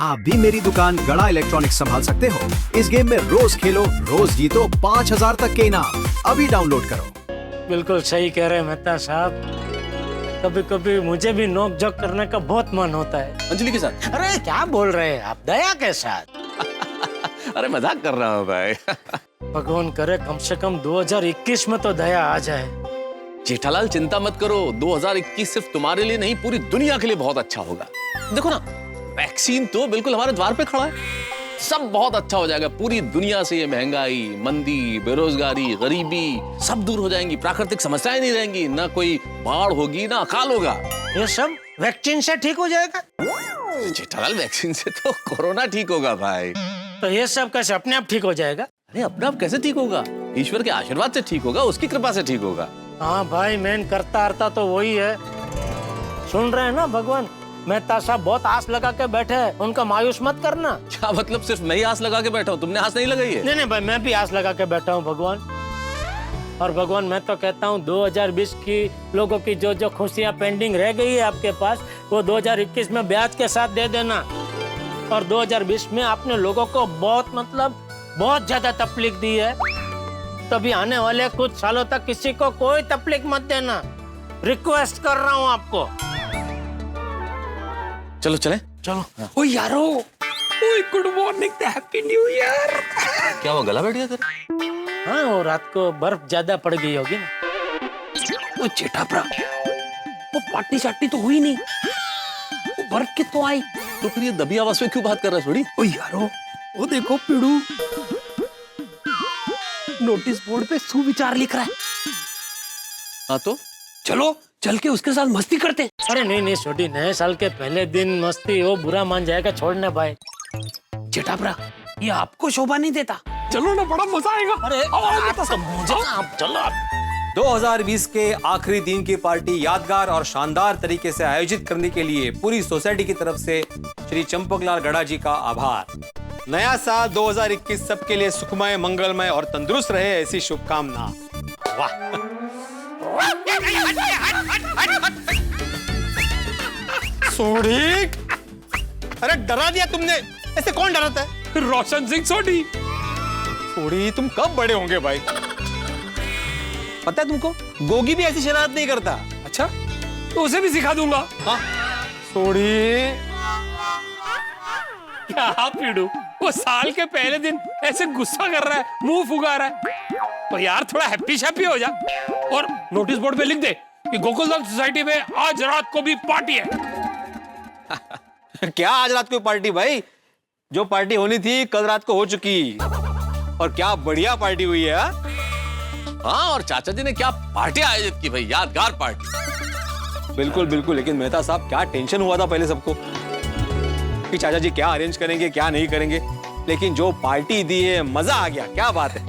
आप भी मेरी दुकान गड़ा इलेक्ट्रॉनिक्स संभाल सकते हो। इस गेम में रोज खेलो, रोज जीतो 5000 तक के इनाम। अभी डाउनलोड करो। बिल्कुल सही कह रहे हैं मेहता साहब। कभी कभी मुझे भी नोक झोंक करने का बहुत मन होता है। अंजलि के साथ? अरे क्या बोल रहे हैं आप, दया के साथ? अरे मजाक कर रहा हूँ भाई। भगवान करे कम से कम 2021 में तो दया आ जाए। जेठालाल चिंता मत करो, 2021 सिर्फ तुम्हारे लिए नहीं पूरी दुनिया के लिए बहुत अच्छा होगा। देखो ना, वैक्सीन तो बिल्कुल हमारे द्वार पे खड़ा है। सब बहुत अच्छा हो जाएगा। पूरी दुनिया से ये महंगाई, मंदी, बेरोजगारी, गरीबी सब दूर हो जाएंगी। प्राकृतिक समस्याएं नहीं रहेंगी, ना कोई बाढ़ होगी, ना अकाल होगा। ये सब वैक्सीन से ठीक हो जाएगा? जेठालाल वैक्सीन से तो कोरोना ठीक होगा भाई। तो ये सब कैसे अपने आप ठीक हो जाएगा? अरे अपने आप कैसे ठीक होगा? ईश्वर के आशीर्वाद से ठीक होगा, उसकी कृपा से ठीक होगा। हाँ भाई, मेन करता हरता तो वही है। सुन रहे हैं ना भगवान, मेहता साहब बहुत आस लगा के बैठे हैं, उनका मायूस मत करना। क्या मतलब सिर्फ मैं ही आस लगा के बैठा हूँ, तुमने आस नहीं लगाई है? नहीं भाई, मैं भी आस लगा के बैठा हूँ भगवान। और भगवान मैं तो कहता हूँ 2020 की लोगों की जो खुशियाँ पेंडिंग रह गई है आपके पास, वो 2021 में ब्याज के साथ दे देना। और 2020 में आपने लोगों को बहुत ज्यादा तकलीफ दी है, तभी आने वाले कुछ सालों तक किसी को कोई तकलीफ मत देना। रिक्वेस्ट कर रहा हूँ आपको। चलो चले। चलो। ओ यारो, ओए good morning, happy new year. क्या हुआ, गला बैठ गया तेरा? हाँ, वो रात को बर्फ ज्यादा पड़ गई होगी ना। ओ जेठाप्रा, वो पार्टी शार्टी तो हुई नहीं, वो बर्फ कितों आई? तो फिर ये दबी आवाज में क्यों बात कर रहा है थोड़ी? ओ यारो, वो देखो पिड़ू नोटिस बोर्ड पे सुविचार लिख रहा है। हाँ तो चलो चल के उसके साथ मस्ती करते। अरे नहीं छोटी, नए साल के पहले दिन मस्ती वो बुरा मान जाएगा, छोड़ने भाई। जेठाप्रा, ये आपको शोभा नहीं देता। चलो ना, बड़ा मजा आएगा। अरे चलो आप। 2020 के आखिरी दिन की पार्टी यादगार और शानदार तरीके से आयोजित करने के लिए पूरी सोसाइटी की तरफ से श्री चंपकलाल गड़ा जी का आभार। नया साल 2021 सबके लिए सुखमय, मंगलमय और तंदुरुस्त रहे, ऐसी शुभकामना। वाह। सोडी, अरे डरा दिया तुमने, ऐसे कौन डराता है? रोशन सिंह सोडी। सोडी, तुम कब बड़े होंगे भाई? पता है तुमको, गोगी भी ऐसी शरारत नहीं करता। अच्छा, तो उसे भी सिखा दूंगा। हाँ सोडी। क्या पीड़ू, वो साल के पहले दिन ऐसे गुस्सा कर रहा है, मुंह फुगा रहा है, तो यार थोड़ा हैप्पी शैप्पी हो जा। और नोटिस बोर्ड पे लिख दे कि गोकुलधाम सोसाइटी में आज रात को भी पार्टी है। क्या आज रात को पार्टी भाई? जो पार्टी होनी थी कल रात को हो चुकी। और क्या बढ़िया पार्टी हुई है। हाँ, और चाचा जी ने क्या पार्टी आयोजित की भाई, यादगार पार्टी। बिल्कुल बिल्कुल, लेकिन मेहता साहब क्या टेंशन हुआ था पहले सबको कि चाचा जी क्या अरेंज करेंगे क्या नहीं करेंगे, लेकिन जो पार्टी दी है मजा आ गया। क्या बात है।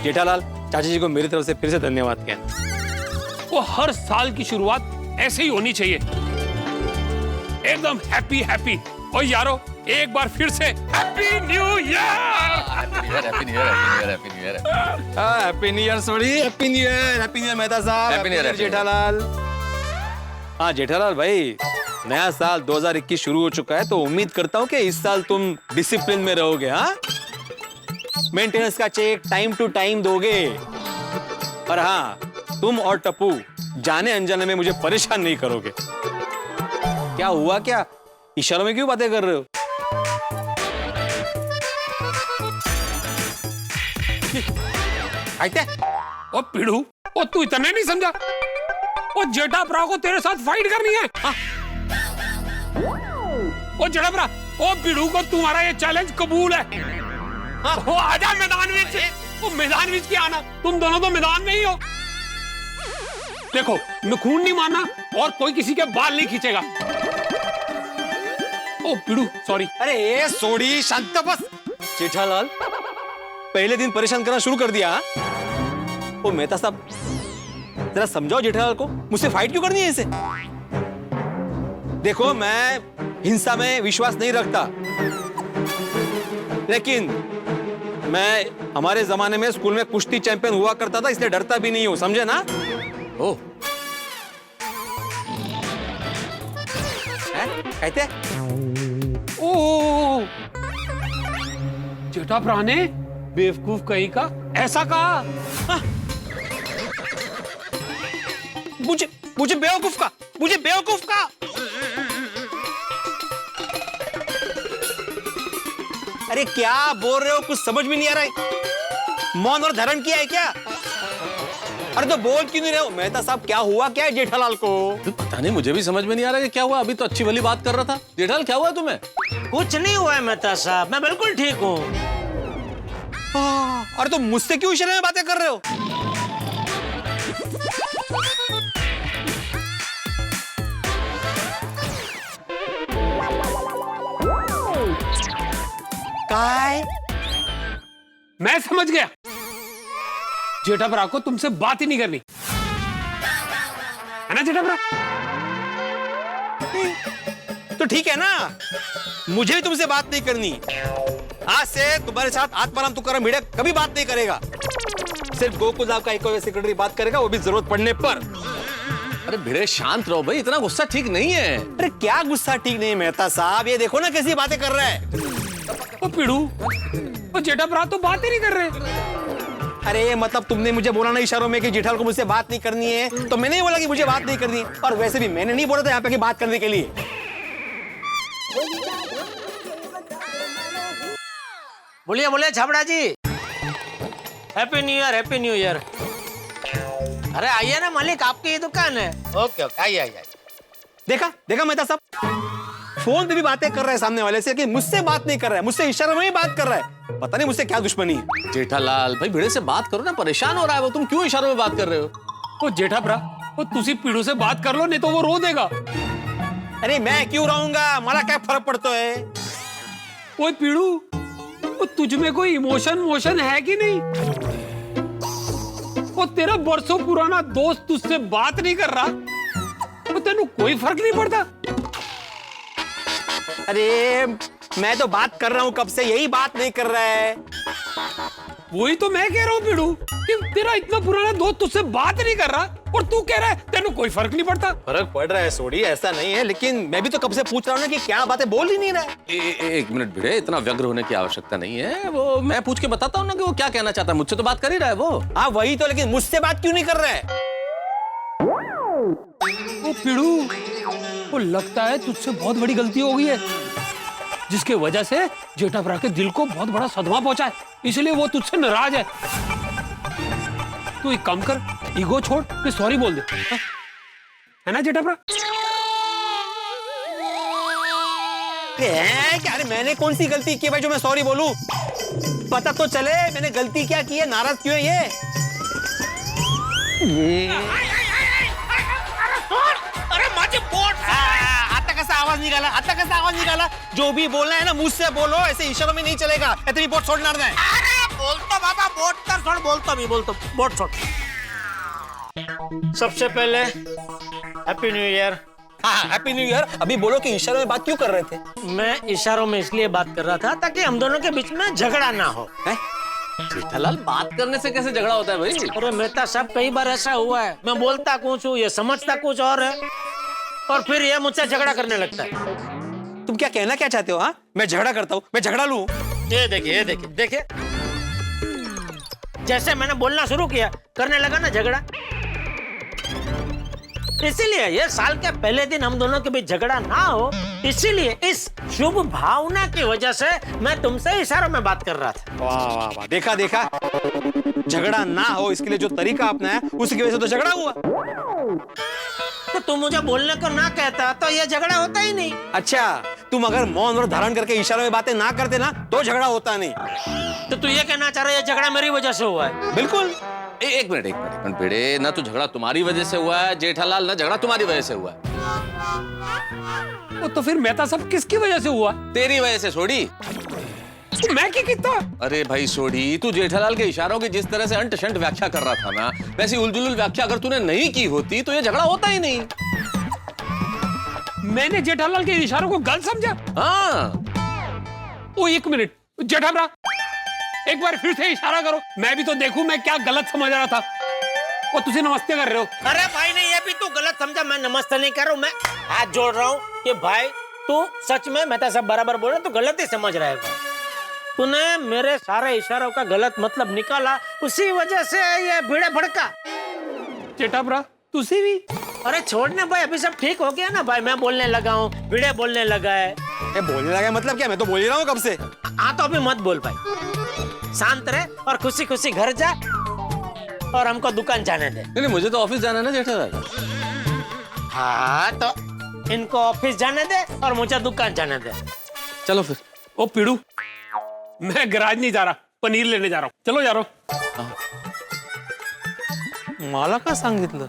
जेठालाल, चाचा जी को मेरी तरफ से फिर से धन्यवाद कहना। वो हर साल की शुरुआत ऐसे ही होनी चाहिए, एकदम हैप्पी हैप्पी। और यारो, एक बार फिर से happy new year. Happy new year, happy new year, happy new year. Happy new year Sodhi, happy new year, happy new year Mehta साहब, हैप्पी न्यू ईयर जेठालाल। हाँ जेठालाल भाई, नया साल 2021 शुरू हो चुका है, तो उम्मीद करता हूँ कि इस साल तुम डिसिप्लिन में रहोगे। हाँ, मेंटेनेंस का चेक टाइम टू टाइम दोगे। और हाँ, तुम और टप्पू जाने अनजाने में मुझे परेशान नहीं करोगे। क्या हुआ, क्या इशारों में क्यों बातें कर रहे हो? आते? ओ पिड़ू, ओ तू इतना नहीं समझा? ओ जेठाप्रा को तेरे साथ फाइट करनी है। हाँ? ओ जेठाप्रा, ओ पिड़ू को तुम्हारा ये चैलेंज कबूल है। हाँ? ओ आजा मैदान में से। ओ मैदान में क्या आना, तुम दोनों तो मैदान में ही हो। देखो, मैं खून नहीं मारना और कोई किसी के बाल नहीं खींचेगा। ओ पिड़ू, सॉरी। अरे ये सोडी, शांत बस। जेठालाल, पहले दिन परेशान करना शुरू कर दिया। ओ मेहता साहब, जरा समझाओ जेठालाल को, मुझसे फाइट क्यों करनी है इसे? देखो, मैं हिंसा में विश्वास नहीं रखता, लेकिन मैं हमारे जमाने में स्कूल में कुश्ती चैंपियन हुआ करता था, इसलिए डरता भी नहीं हूं, समझे ना? ओह, कहते जेठाभरा ने बेवकूफ कहीं का ऐसा कहा? मुझे मुझे बेवकूफ का, मुझे बेवकूफ का। अरे क्या बोल रहे हो, कुछ समझ में नहीं आ रहा है। मौन और धारण किया है क्या? अरे तो बोल क्यों नहीं रहे हो? मेहता साहब क्या हुआ, क्या है जेठालाल को? तो पता नहीं, मुझे भी समझ में नहीं आ रहा है क्या हुआ। अभी तो अच्छी भली बात कर रहा था। जेठालाल क्या हुआ तुम्हें? कुछ नहीं हुआ है मेहता साहब, मैं बिल्कुल ठीक हूँ। अरे तो मुझसे क्यों इशारे में बातें कर रहे हो? काय? मैं समझ गया, जेठाभरा को तुमसे बात ही नहीं करनी है ना जेठाभरा? तो ठीक है ना, मुझे भी तुमसे बात नहीं करनी। आज से तुम्हारे साथ आत्माराम तुकाराम भिड़े कभी बात नहीं करेगा। सिर्फ गोकुल साहब का एक सेक्रेटरी बात करेगा, वो भी जरूरत पड़ने पर। अरे भिड़े शांत रहो भाई, इतना गुस्सा ठीक नहीं है। अरे क्या गुस्सा ठीक नहीं मेहता साहब, ये देखो ना कैसी बातें कर रहा है। ओ पिड़ू, ओ जेठाभरा तो बात ही नहीं कर रहे। अरे मतलब तुमने मुझे बोला ना इशारों में कि जेठालाल को मुझसे बात नहीं करनी है, तो मैंने बोला कि मुझे बात नहीं करनी है। और वैसे भी मैंने नहीं बोला था यहाँ पे कि बात करने के लिए। बोलिए बोलिए Chhabra ji, happy new year, happy new year. अरे आइए ना मालिक, आपकी ही दुकान है। ओके ओके, आइए आइए। देखा देखा मेहता साहब, फोन पे भी बातें कर रहा है सामने वाले से, कि मुझसे बात नहीं कर रहा है, मुझसे इशारों में ही बात कर रहा है। पता नहीं मुझसे क्या दुश्मनी है। जेठालाल भाई भिड़े से बात करो ना, परेशान हो रहा है वो। तुम क्यों इशारों में बात कर रहे हो? ओ जेठाभरा, ओ तुसी पिड़ू से बात कर लो, नहीं तो वो रो देगा। अरे मैं क्यों रहूंगा, मला क्या फर्क पड़ता है? ओए पिड़ू, ओ तुझ में कोई इमोशन मोशन है कि नहीं? ओ तेरा बरसों पुराना दोस्त तुझसे बात नहीं कर रहा, ओ तेनू कोई फर्क नहीं पड़ता? अरे मैं तो बात कर रहा हूँ कब से, यही बात नहीं कर रहा है। वही तो मैं कह रहा हूँ पिड़ू, कि तेरा इतना पुराना दोस्त तुझसे बात नहीं कर रहा और तू कह रहा है तेनू कोई फर्क नहीं पड़ता। फर्क पड़ रहा है सोडी, ऐसा नहीं है, लेकिन मैं भी तो कब से पूछ रहा हूँ ना कि क्या बातें बोल ही नहीं रहा है। एक मिनट भिड़े, इतना व्यग्र होने की आवश्यकता नहीं है। वो मैं पूछ के बताता हूँ ना कि वो क्या कहना चाहता है। मुझसे तो बात कर ही रहा है वो। हाँ वही तो, लेकिन मुझसे बात क्यों नहीं कर रहा है? ओ पिड़ू, वो लगता है तुझसे बहुत बड़ी गलती हो गई है, जिसके वजह से जेठाभरा के दिल को बहुत बड़ा सदमा पहुंचा है, इसलिए वो तुझसे नाराज है। तू एक काम कर, ईगो छोड़ के सॉरी बोल दे, है ना जेठाभरा? क्या? अरे मैंने कौन सी गलती की भाई जो मैं सॉरी बोलूं? पता तो चले मैंने गलती क्या की है, नाराज क्यों है ये? अरे माझे बोट, आता कैसा आवाज निकाला, आता कैसा आवाज निकाला? जो भी बोलना है ना मुझसे बोलो, ऐसे इशारों में नहीं चलेगा। तुम्ही बोट सोडणार नाही। अरे बोलतो बाबा, बोट तर छोड़, बोलतो मी, बोलतो, बोट छोड़। सबसे पहले हैप्पी न्यू ईयर। हाँ हैप्पी न्यू ईयर। अभी बोलो कि इशारों में बात क्यों कर रहे थे? मैं इशारों में इसलिए बात कर रहा था ताकि हम दोनों के बीच में झगड़ा ना हो। जेठालाल बात करने से कैसे झगड़ा होता है भाई? अरे मेहता साहब, कई बार ऐसा हुआ है, मैं बोलता कुछ हूँ, ये समझता कुछ और है, और फिर ये मुझसे झगड़ा करने लगता है। तुम क्या कहना क्या चाहते हो? हाँ मैं झगड़ा करता हूँ, मैं झगड़ा लूं? ये देखिए, ये देखिए, देखिए, जैसे मैंने बोलना शुरू किया करने लगा ना झगड़ा। इसीलिए ये साल के पहले दिन हम दोनों के बीच झगड़ा ना हो, इसीलिए इस शुभ भावना की वजह से मैं तुमसे इशारों में बात कर रहा था। वाह वाह वाह, देखा देखा, झगड़ा ना हो इसके लिए जो तरीका अपनाया उसकी वजह से तो झगड़ा हुआ। तो तुम मुझे बोलने को ना कहता तो ये झगड़ा होता ही नहीं। अच्छा, तुम अगर मौन और धारण करके इशारों में बातें ना करते ना तो झगड़ा होता नहीं। तो तू ये कहना चाह रहा है ये झगड़ा मेरी वजह से हुआ है? बिल्कुल। एक मिनट भिड़े, ना तो झगड़ा तुम्हारी वजह से हुआ है जेठालाल, ना झगड़ा तुम्हारी वजह से हुआ है। तो फिर मेहता साहब किसकी वजह से हुआ? तेरी वजह से सोडी। तो मैं क्या कितना? अरे भाई सोडी, तू जेठालाल के इशारों की जिस तरह से अंट शंट व्याख्या कर रहा था ना, वैसी उलझुल व्याख्या अगर तूने नहीं की होती तो ये झगड़ा होता ही नहीं। मैंने जेठालाल के इशारों को गलत समझा? हाँ। ओ एक मिनट जेठाभरा, एक बार फिर से इशारा करो, मैं भी तो देखूं मैं क्या गलत समझ रहा था। वो तुझे नमस्ते कर रहे हो? अरे भाई नहीं, ये भी तू गलत समझा, मैं नमस्ते नहीं कर रहा हूँ, मैं हाथ जोड़ रहा हूँ कि भाई तू सच में मेहता साहब बराबर बोल रहा, तू गलत ही समझ रहा है। तूने मेरे सारे इशारों का गलत मतलब निकाला, उसी वजह से ये भिड़े भड़का। चेटा भरा तुसी भी अरे छोड़ने भाई, अभी सब ठीक हो गया ना भाई। मैं बोलने लगा हूँ, भिड़े बोलने लगा है। ये बोलने लगा मतलब क्या? मैं तो बोल ही रहा हूँ कब से। हाँ तो अभी मत बोल भाई, शांत रहे और खुशी खुशी घर जा और हमको दुकान जाने दे। नहीं मुझे तो ऑफिस जाना है ना जेठालाल। हाँ तो इनको ऑफिस जाने दे और मुझे दुकान जाने दे। चलो फिर। ओ पिड़ू, मैं गराज नहीं जा रहा, पनीर लेने जा रहा हूँ। चलो जा रहा हूँ। मला का सांगितलं?